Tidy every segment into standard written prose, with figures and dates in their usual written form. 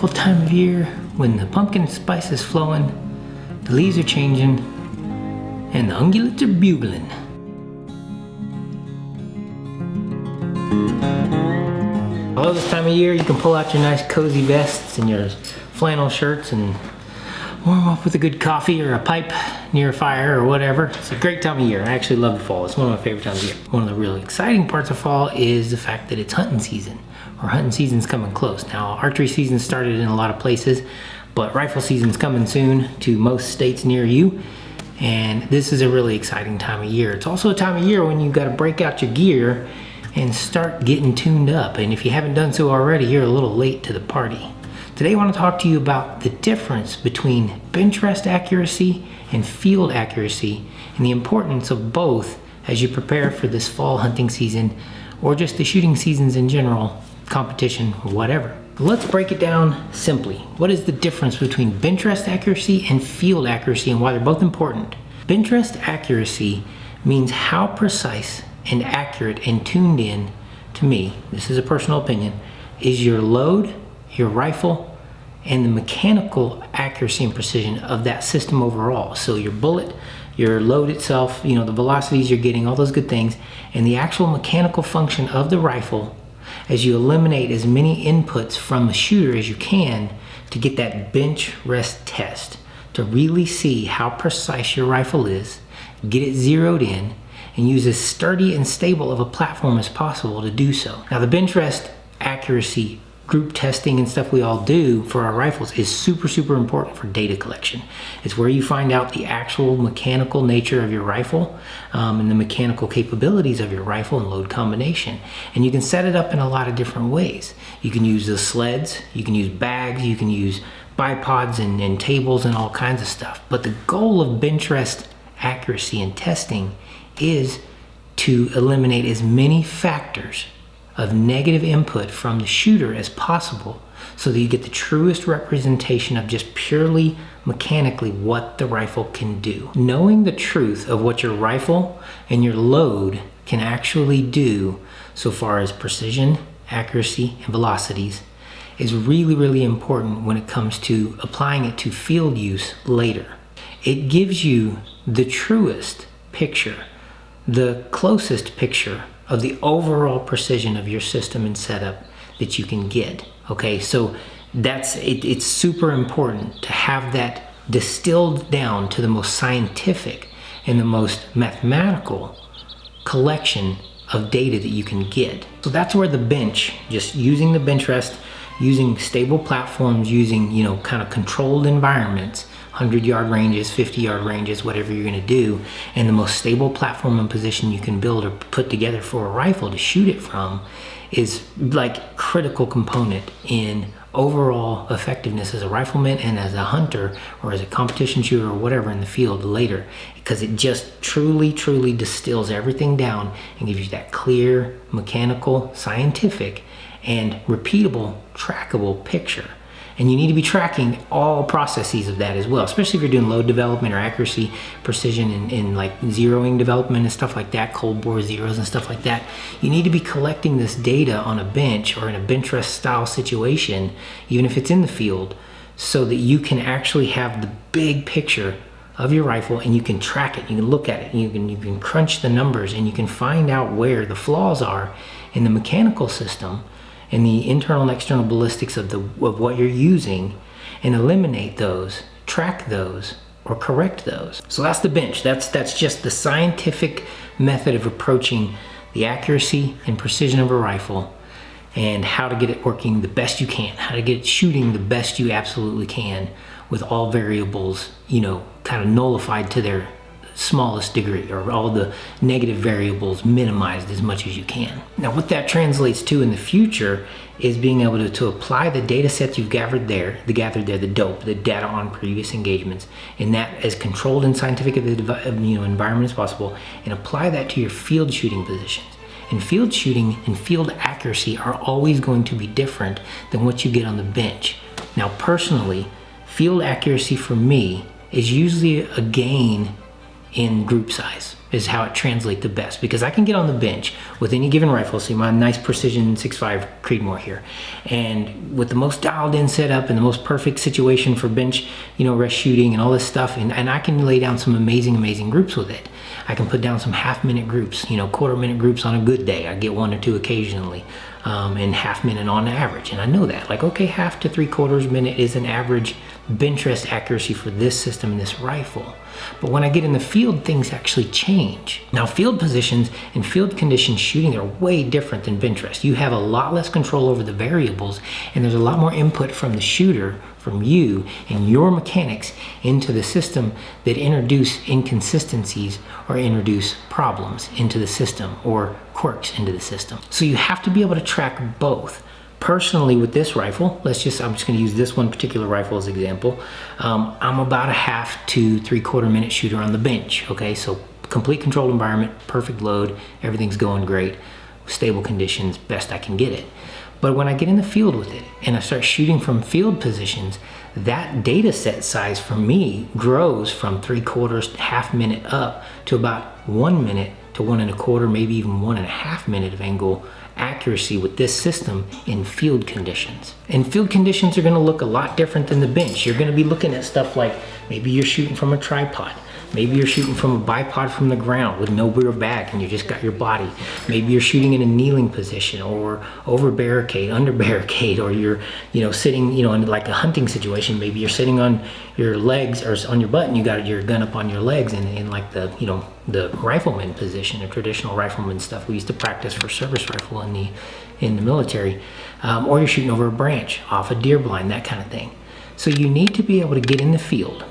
wonderful time of year when the pumpkin spice is flowing, the leaves are changing, and the ungulates are bugling. I love this time of year. You can pull out your nice cozy vests and your flannel shirts and warm up with a good coffee or a pipe near a fire or whatever. It's a great time of year. I actually love the fall. It's one of my favorite times of year. One of the really exciting parts of fall is the fact that it's hunting season, or hunting season's coming close. Now, archery season started in a lot of places, but rifle season's coming soon to most states near you. And this is a really exciting time of year. It's also a time of year when you've got to break out your gear and start getting tuned up. And if you haven't done so already, you're a little late to the party. Today I want to talk to you about the difference between bench rest accuracy and field accuracy, and the importance of both as you prepare for this fall hunting season or just the shooting seasons in general, competition or whatever. Let's break it down simply. What is the difference between bench rest accuracy and field accuracy and why they're both important? Bench rest accuracy means how precise and accurate and tuned in, to me, this is a personal opinion, is your load, your rifle, and the mechanical accuracy and precision of that system overall. So your bullet, your load itself, you know, the velocities you're getting, all those good things, and the actual mechanical function of the rifle as you eliminate as many inputs from the shooter as you can to get that bench rest test, to really see how precise your rifle is, get it zeroed in, and use as sturdy and stable of a platform as possible to do so. Now, the bench rest accuracy group testing and stuff we all do for our rifles is super important for data collection. It's where you find out the actual mechanical nature of your rifle and the mechanical capabilities of your rifle and load combination. And you can set it up in a lot of different ways. You can use the sleds, you can use bags, you can use bipods and tables and all kinds of stuff. But the goal of bench rest accuracy and testing is to eliminate as many factors of negative input from the shooter as possible so that you get the truest representation of just purely mechanically what the rifle can do. Knowing the truth of what your rifle and your load can actually do so far as precision, accuracy, and velocities is really important when it comes to applying it to field use later. It gives you the truest picture, the closest picture of the overall precision of your system and setup that you can get. Okay, so that's it. It's super important to have that distilled down to the most scientific and the most mathematical collection of data that you can get. So that's where the bench, just using the bench rest, using stable platforms, using, you know, kind of controlled environments, 100-yard ranges, 50-yard ranges, whatever you're gonna do, and the most stable platform and position you can build or put together for a rifle to shoot it from is like critical component in overall effectiveness as a rifleman and as a hunter or as a competition shooter or whatever in the field later, because it just truly distills everything down and gives you that clear, mechanical, scientific, and repeatable, trackable picture. And you need to be tracking all processes of that as well, especially if you're doing load development or accuracy, precision, and like zeroing development and stuff like that, cold bore zeros and stuff like that. You need to be collecting this data on a bench or in a bench rest style situation, even if it's in the field, so that you can actually have the big picture of your rifle and you can track it, you can look at it, and you can crunch the numbers and you can find out where the flaws are in the mechanical system and the internal and external ballistics of what you're using, and eliminate those, track those, or correct those. So that's the bench. That's just the scientific method of approaching the accuracy and precision of a rifle and how to get it working the best you can, how to get it shooting the best you absolutely can with all variables, you know, kind of nullified to their smallest degree, or all the negative variables minimized as much as you can. Now, what that translates to in the future is being able to apply the data sets you've gathered there, the data on previous engagements, and that as controlled and scientific of the environment as possible, and apply that to your field shooting positions. And field shooting and field accuracy are always going to be different than what you get on the bench. Now, personally, field accuracy for me is usually a gain in group size is how it translates the best, because I can get on the bench with any given rifle. See my nice precision 6.5 Creedmoor here, and with the most dialed in setup and the most perfect situation for bench, rest shooting and all this stuff, and I can lay down some amazing groups with it. I can put down some half-minute groups, quarter-minute groups on a good day. I get 1 or 2 occasionally, and half-minute on average. And I know that, like, okay, half to 3/4 minute is an average bench rest accuracy for this system and this rifle. But when I get in the field, things actually change. Now, field positions and field conditions shooting are way different than bench rest. You have a lot less control over the variables, and there's a lot more input from the shooter, from you and your mechanics into the system that introduce inconsistencies or introduce problems into the system or quirks into the system. So you have to be able to track both. Personally, with this rifle, I'm just going to use this one particular rifle as example. I'm about a half to 3/4 minute shooter on the bench. Okay, so complete controlled environment, perfect load, everything's going great, stable conditions, best I can get it. But when I get in the field with it and I start shooting from field positions, that data set size for me grows from 3/4, half minute up to about 1 minute to 1 1/4, maybe even 1.5 minute of angle accuracy with this system in field conditions. And field conditions are going to look a lot different than the bench. You're going to be looking at stuff like maybe you're shooting from a tripod. Maybe you're shooting from a bipod from the ground with no rear back and you just got your body. Maybe you're shooting in a kneeling position or over barricade, under barricade, or you're sitting in like a hunting situation. Maybe you're sitting on your legs or on your butt and you got your gun up on your legs in like the rifleman position, or traditional rifleman stuff we used to practice for service rifle in the military. Or you're shooting over a branch, off a deer blind, that kind of thing. So you need to be able to get in the field,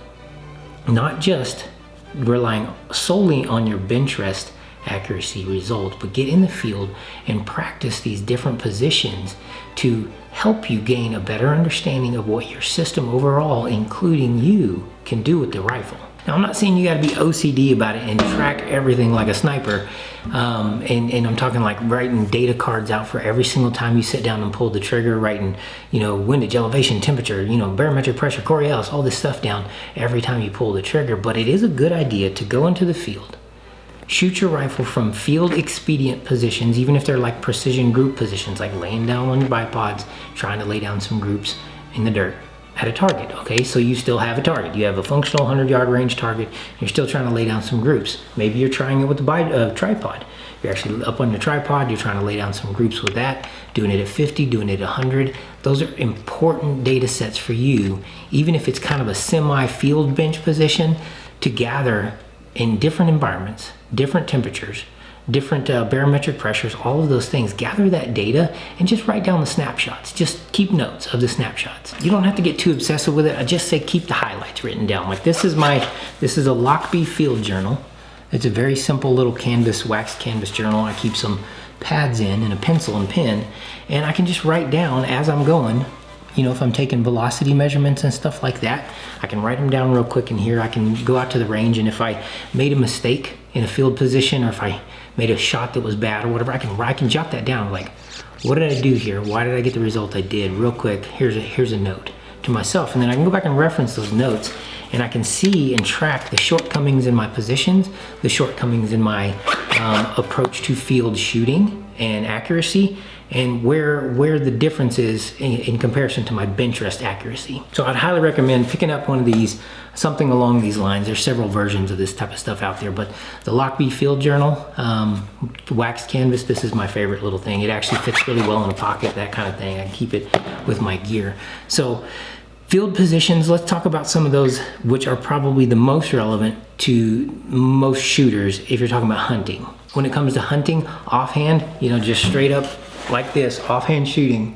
not just relying solely on your bench rest accuracy results, but get in the field and practice these different positions to help you gain a better understanding of what your system overall, including you, can do with the rifle. Now, I'm not saying you got to be OCD about it and track everything like a sniper, and I'm talking like writing data cards out for every single time you sit down and pull the trigger, writing, windage, elevation, temperature, barometric pressure, Coriolis, all this stuff down every time you pull the trigger. But it is a good idea to go into the field, shoot your rifle from field expedient positions, even if they're like precision group positions, like laying down on your bipods, trying to lay down some groups in the dirt at a target. Okay, so you still have a target. You have a functional 100-yard range target. You're still trying to lay down some groups. Maybe you're trying it with the tripod. You're actually up on the tripod. You're trying to lay down some groups with that, doing it at 50, doing it at 100. Those are important data sets for you, even if it's kind of a semi-field bench position, to gather in different environments, different temperatures, different barometric pressures, all of those things. Gather that data and just write down the snapshots. Just keep notes of the snapshots. You don't have to get too obsessive with it. I just say keep the highlights written down. Like this is a Lockbee field journal. It's a very simple little wax canvas journal. I keep some pads in and a pencil and pen, and I can just write down as I'm going. If I'm taking velocity measurements and stuff like that, I can write them down real quick in here. I can go out to the range, and if I made a mistake in a field position, or if I made a shot that was bad or whatever, I can jot that down. Like, what did I do here? Why did I get the result I did? Real quick, here's a note to myself, and then I can go back and reference those notes, and I can see and track the shortcomings in my positions, the shortcomings in my approach to field shooting and accuracy, and where the difference is in comparison to my bench rest accuracy. So I'd highly recommend picking up one of these, something along these lines. There's several versions of this type of stuff out there, but the Lockbee Field Journal, waxed canvas, this is my favorite little thing. It actually fits really well in a pocket, that kind of thing. I can keep it with my gear. So field positions, let's talk about some of those which are probably the most relevant to most shooters if you're talking about hunting. When it comes to hunting, offhand, just straight up like this, offhand shooting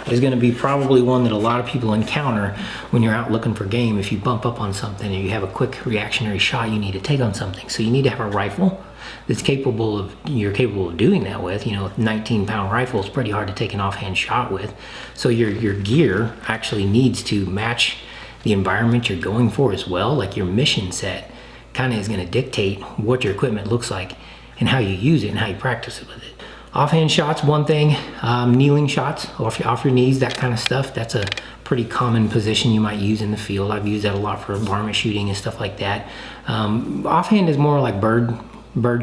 is going to be probably one that a lot of people encounter when you're out looking for game. If you bump up on something and you have a quick reactionary shot you need to take on something. So you need to have a rifle that's you're capable of doing that with. 19-pound rifle is pretty hard to take an offhand shot with. So your gear actually needs to match the environment you're going for as well. Like your mission set kind of is going to dictate what your equipment looks like and how you use it and how you practice it with it. Offhand shots, one thing. Kneeling shots off your knees, that kind of stuff. That's a pretty common position you might use in the field. I've used that a lot for varmint shooting and stuff like that. Offhand is more like bird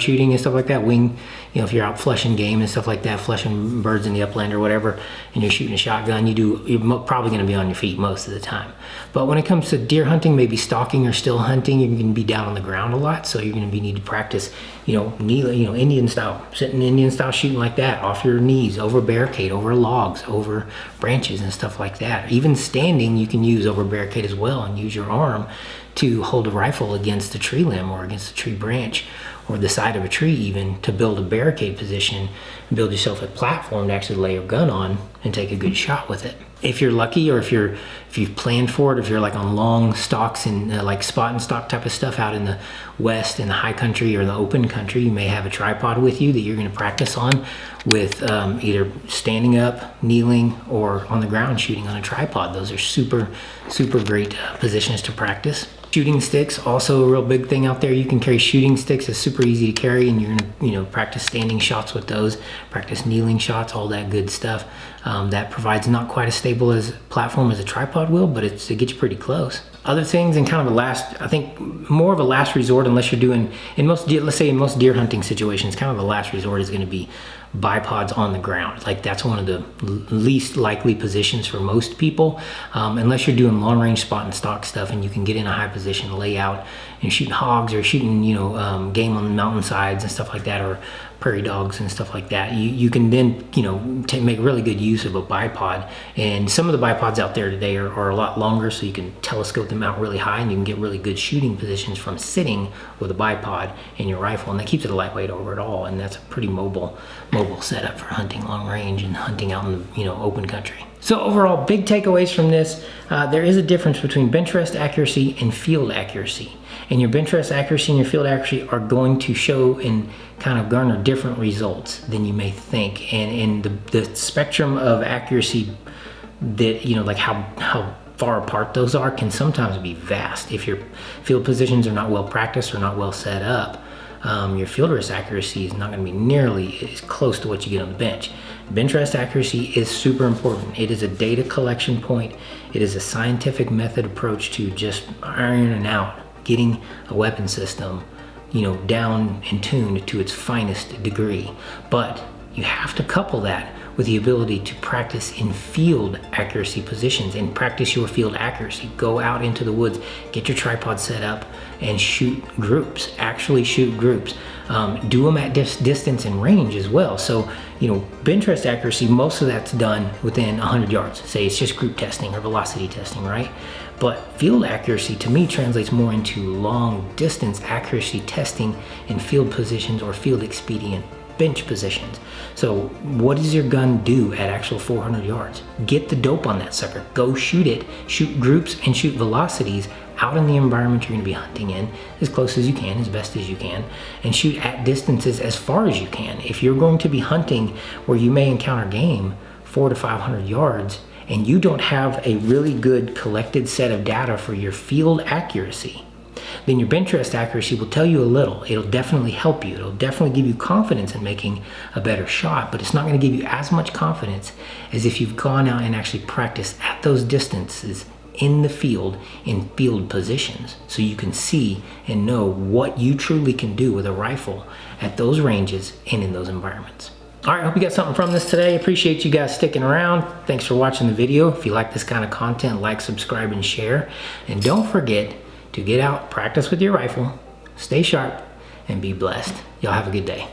shooting and stuff like that. Wing, you know, if you're out flushing game and stuff like that, flushing birds in the upland or whatever, and you're shooting a shotgun, you're probably going to be on your feet most of the time. But when it comes to deer hunting, maybe stalking or still hunting, you're going to be down on the ground a lot, so you're going to need to practice, Indian style, sitting Indian style shooting like that, off your knees, over barricade, over logs, over branches and stuff like that. Even standing, you can use over barricade as well, and use your arm to hold a rifle against a tree limb or against a tree branch or the side of a tree, even to build a barricade position, build yourself a platform to actually lay your gun on and take a good shot with it. If you're lucky, or if you've planned for it, if you're like on long stalks and like spot and stalk type of stuff out in the west, in the high country or the open country, you may have a tripod with you that you're going to practice on with either standing up, kneeling, or on the ground shooting on a tripod. Those are super great positions to practice. Shooting sticks, also a real big thing out there. You can carry shooting sticks. It's super easy to carry, and you're gonna, practice standing shots with those, practice kneeling shots, all that good stuff. That provides not quite as stable as platform as a tripod will, but it gets you pretty close. Other things, and kind of I think more of a last resort, unless you're doing, let's say in most deer hunting situations, kind of the last resort is gonna be bipods on the ground. Like that's one of the least likely positions for most people, unless you're doing long range spot and stalk stuff and you can get in a high position, lay out and shooting hogs or shooting, game on the mountainsides and stuff like that, or prairie dogs and stuff like that. You can then, make really good use of a bipod. And some of the bipods out there today are a lot longer, so you can telescope them out really high and you can get really good shooting positions from sitting with a bipod in your rifle, and that keeps it lightweight over it all, and that's a pretty mobile setup for hunting long range and hunting out in the open country. So overall, big takeaways from this, there is a difference between bench rest accuracy and field accuracy. And your bench rest accuracy and your field accuracy are going to show and kind of garner different results than you may think. And the spectrum of accuracy that, like how far apart those are can sometimes be vast. If your field positions are not well practiced or not well set up, your field rest accuracy is not going to be nearly as close to what you get on the bench. Bench rest accuracy is super important. It is a data collection point. It is a scientific method approach to just ironing out, getting a weapon system, down and tuned to its finest degree. But you have to couple that with the ability to practice in field accuracy positions and practice your field accuracy. Go out into the woods, get your tripod set up and shoot groups, actually shoot groups. Do them at distance and range as well. So, bench rest accuracy, most of that's done within 100 yards. Say it's just group testing or velocity testing, right? But field accuracy to me translates more into long distance accuracy testing in field positions or field expedient bench positions. So what does your gun do at actual 400 yards? Get the dope on that sucker. Go shoot it. Shoot groups and shoot velocities out in the environment you're going to be hunting in as close as you can, as best as you can, and shoot at distances as far as you can. If you're going to be hunting where you may encounter game 400 to 500 yards and you don't have a really good collected set of data for your field accuracy, then your bench rest accuracy will tell you a little. It'll definitely help you. It'll definitely give you confidence in making a better shot, but it's not going to give you as much confidence as if you've gone out and actually practiced at those distances in the field, in field positions, so you can see and know what you truly can do with a rifle at those ranges and in those environments. All right, I hope you got something from this today. Appreciate you guys sticking around. Thanks for watching the video. If you like this kind of content, like, subscribe, and share. And don't forget to get out, practice with your rifle, stay sharp, and be blessed. Y'all have a good day.